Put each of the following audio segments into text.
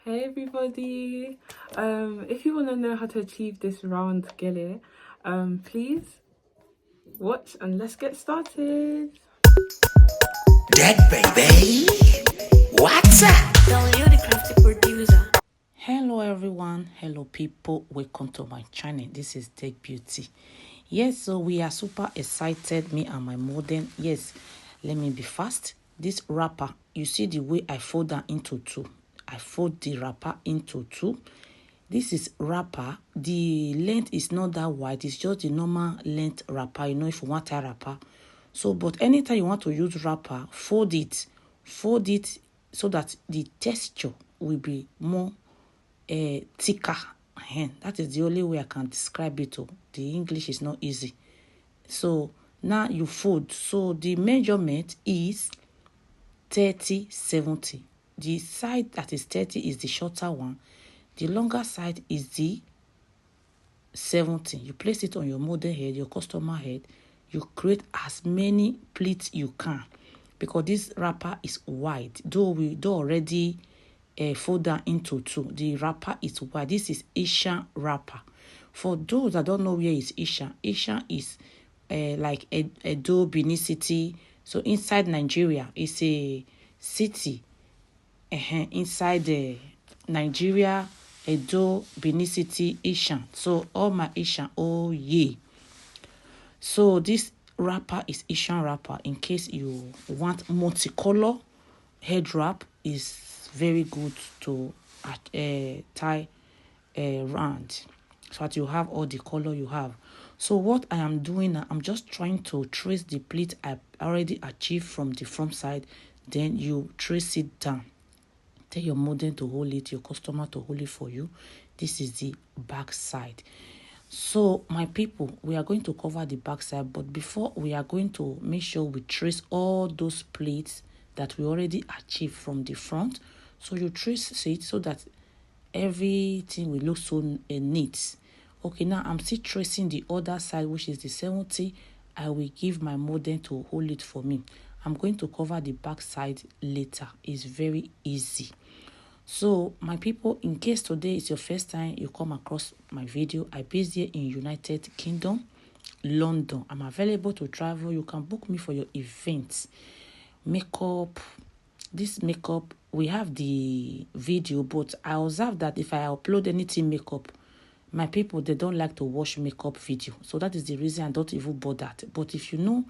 Hey everybody! If you want to know how to achieve this round Gele, please watch and let's get started. Dead baby, what's up? The crafty producer. Hello everyone, hello people, welcome to my channel. This is Tech Beauty. Yes, so we are super excited, me and my modern. Yes, let me be fast. This wrapper, you see the way I fold that into two. I fold the wrapper into two. This is wrapper. The length is not that wide, it's just the normal length wrapper. You know, if you want a wrapper. So, but anytime you want to use wrapper, fold it so that the texture will be more thicker. That is the only way I can describe it. The English is not easy. So now you fold. So the measurement is 30-70. The side that is 30 is the shorter one. The longer side is the 70. You place it on your model head, your customer head. You create as many pleats you can, because this wrapper is wide. Though we do already fold that into two, the wrapper is wide. This is Asian wrapper. For those that don't know where is Asian is like Edo, Benin City. So inside Nigeria, it's a city. Inside Nigeria, Edo, Benin City, Asian. So all my Asian, oh yeah. So this wrapper is Asian wrapper. In case you want multicolor, head wrap is very good to tie round, so that you have all the color you have. So what I am doing now, I'm just trying to trace the pleat I already achieved from the front side. Then you trace it down. Tell your model to hold it, your customer to hold it for you. This is the back side. So my people, we are going to cover the back side, but before we are going to make sure we trace all those pleats that we already achieved from the front. So you trace it so that everything will look so neat. Okay, now I'm still tracing the other side, which is the 70. I will give my model to hold it for me. I'm going to cover the back side later. It's very easy. So my people, in case today is your first time you come across my video, I based here in United Kingdom, London. I'm available to travel. You can book me for your events. Makeup, this makeup, we have the video, but I observe that if I upload anything makeup, my people, they don't like to watch makeup video. So that is the reason I don't even bother. But if you know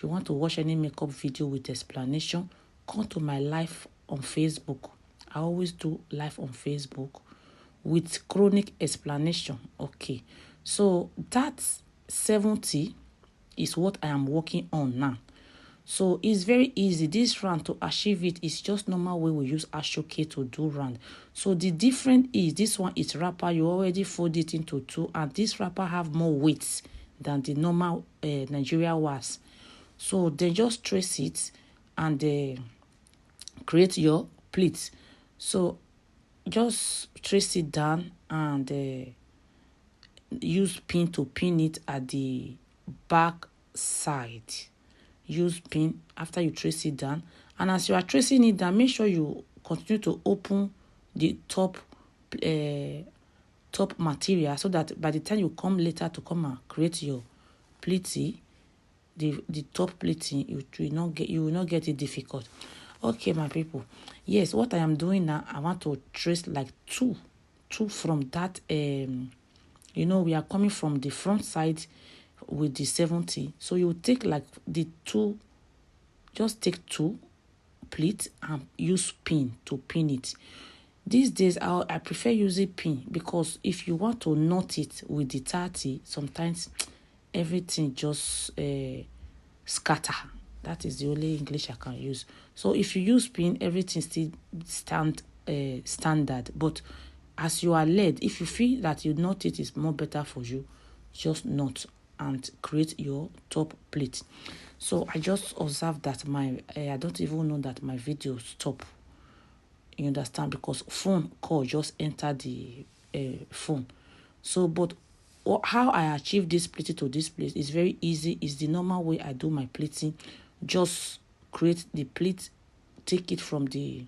you want to watch any makeup video with explanation, come to my live on Facebook. I always do live on Facebook with chronic explanation. Okay, so that 70 is what I am working on now. So it's very easy. This round, to achieve it, is just normal way we use Ashoke to do round. So the difference is this one is wrapper. You already fold it into two, and this wrapper have more weight than the normal Nigeria was. So they just trace it and create your pleats. So just trace it down and use pin to pin it at the back side. Use pin after you trace it down, and as you are tracing it down, make sure you continue to open the top material, so that by the time you come later to come and create your pleating, the top pleating, you will not get it difficult. Okay, my people, yes, what I am doing now, I want to trace like two from that. You know, we are coming from the front side with the 70. So you take like the two, just take two pleats and use pin to pin it. These days, I prefer using pin, because if you want to knot it with the 30, sometimes everything just scatter. That is the only English I can use. So if you use pin, everything still standard. But as you are led, if you feel that you knot it is more better for you, just knot and create your top pleat. So I just observed that I don't even know that my video stop. You understand? Because phone call just entered the phone. So, but how I achieve this pleating to this place is very easy. It's the normal way I do my pleating. Just create the pleat, take it from the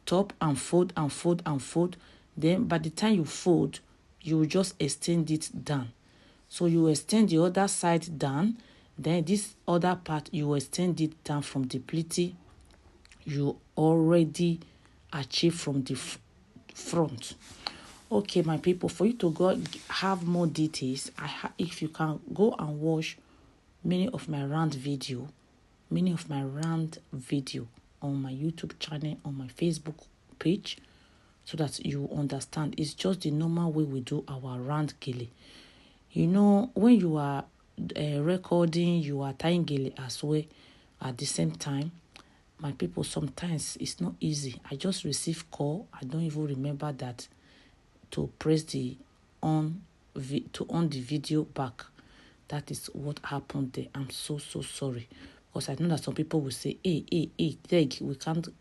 top and fold and fold and fold. Then by the time you fold, you will just extend it down. So you extend the other side down. Then this other part, you will extend it down from the pleating you already achieved from the front. Okay, my people, for you to go have more details, if you can go and watch many of my round video on my YouTube channel, on my Facebook page, so that you understand. It's just the normal way we do our round gele. You know, when you are recording, you are tying gele as well at the same time. My people, sometimes it's not easy. I just receive call. I don't even remember that to press the on the video back. That is what happened there. I'm so sorry, because I know that some people will say, hey, Teg,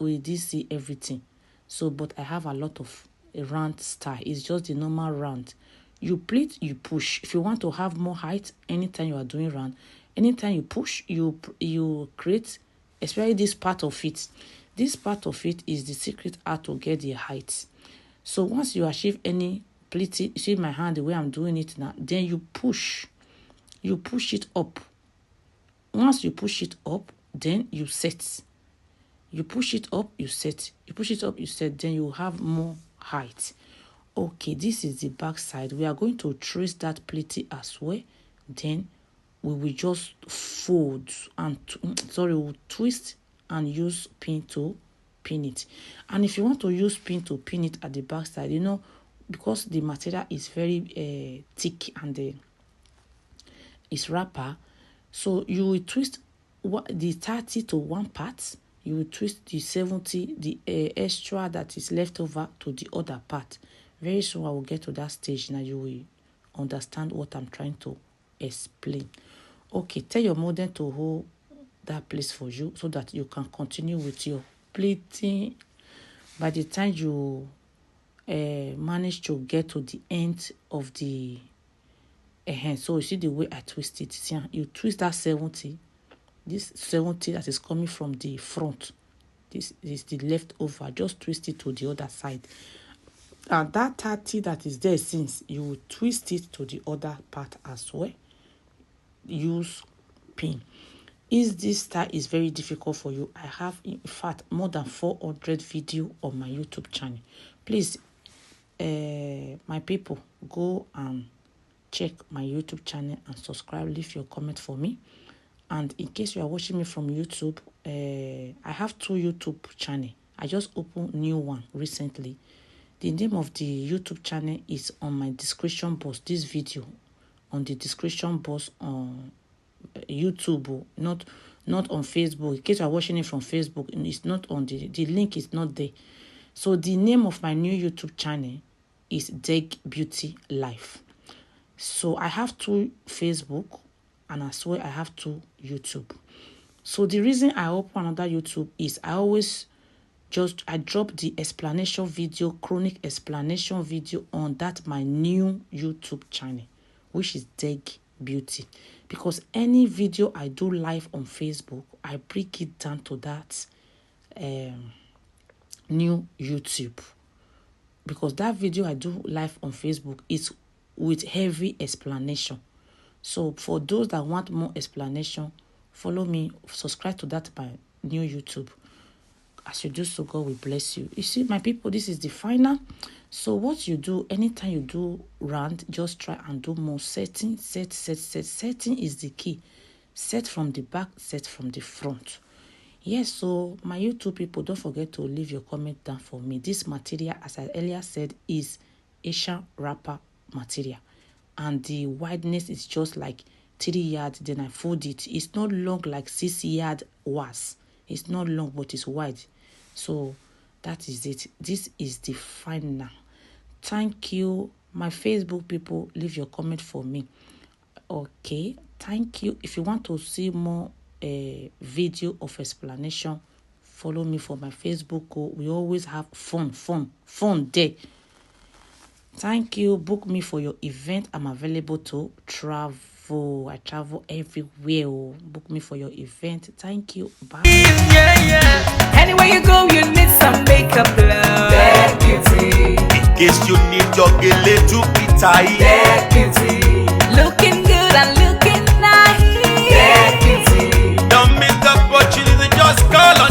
we did see everything. So, but I have a lot of round style. It's just the normal round. You pleat, you push. If you want to have more height, anytime you are doing round, anytime you push, you create, especially this part of it. This part of it is the secret how to get the height. So once you achieve any pleating, you see my hand, the way I'm doing it now, then you push it up. Once you push it up, then you set. You push it up, you set. You push it up, you set. Then you have more height. Okay, this is the back side. We are going to trace that pleating as well. Then we will just fold and we'll twist and use pin to pin it. And if you want to use pin to pin it at the back side, you know, because the material is very thick and it's wrapper, so you will twist the 30 to one part. You will twist the 70, the extra that is left over, to the other part. Very soon I will get to that stage. Now you will understand what I'm trying to explain. Okay, tell your model to hold that place for you so that you can continue with your pleating. By the time you manage to get to the end of the so you see the way I twist it. See, you twist that 70. This 70 that is coming from the front, this is the leftover. Just twist it to the other side. And that 30 that is there, since you will twist it to the other part as well. Use pin. If this style is very difficult for you, I have in fact more than 400 video on my YouTube channel. Please, my people, go and check my YouTube channel and subscribe. Leave your comment for me. And in case you are watching me from YouTube, I have 2 YouTube channels. I just opened new one recently. The name of the YouTube channel is on my description box. This video on the description box on YouTube, not on Facebook. In case you are watching it from Facebook, it's not on the link is not there. So the name of my new YouTube channel is Deg Beauty Life. So I have 2 Facebook, and as well I have 2 YouTube. So the reason I open another YouTube is I drop the explanation video, chronic explanation video on that my new YouTube channel, which is Deg Beauty. Because any video I do live on Facebook, I break it down to that new YouTube. Because that video I do live on Facebook is with heavy explanation. So for those that want more explanation, follow me, subscribe to that my new YouTube. As you do so, God will bless you. You see, my people, this is the final. So what you do, anytime you do round, just try and do more setting. Setting is the key. Set from the back, set from the front. Yes, so my YouTube people, don't forget to leave your comment down for me. This material, as I earlier said, is Asian wrapper material. And the wideness is just like 3 yards. Then I fold it. It's not long like 6 yard was. It's not long, but it's wide. So that is it. This is the final. Thank you, my Facebook people. Leave your comment for me. Okay, thank you. If you want to see more video of explanation, follow me for my Facebook. We always have fun there. Thank you. Book me for your event. I'm available to travel. travel. I travel everywhere. Oh. Book me for your event. Thank you. Bye. Yeah. Anywhere you go, you need some makeup, love. That beauty. In case you need your gele to be tight. That beauty. Looking good and looking nice. That beauty. Don't miss the opportunity, just call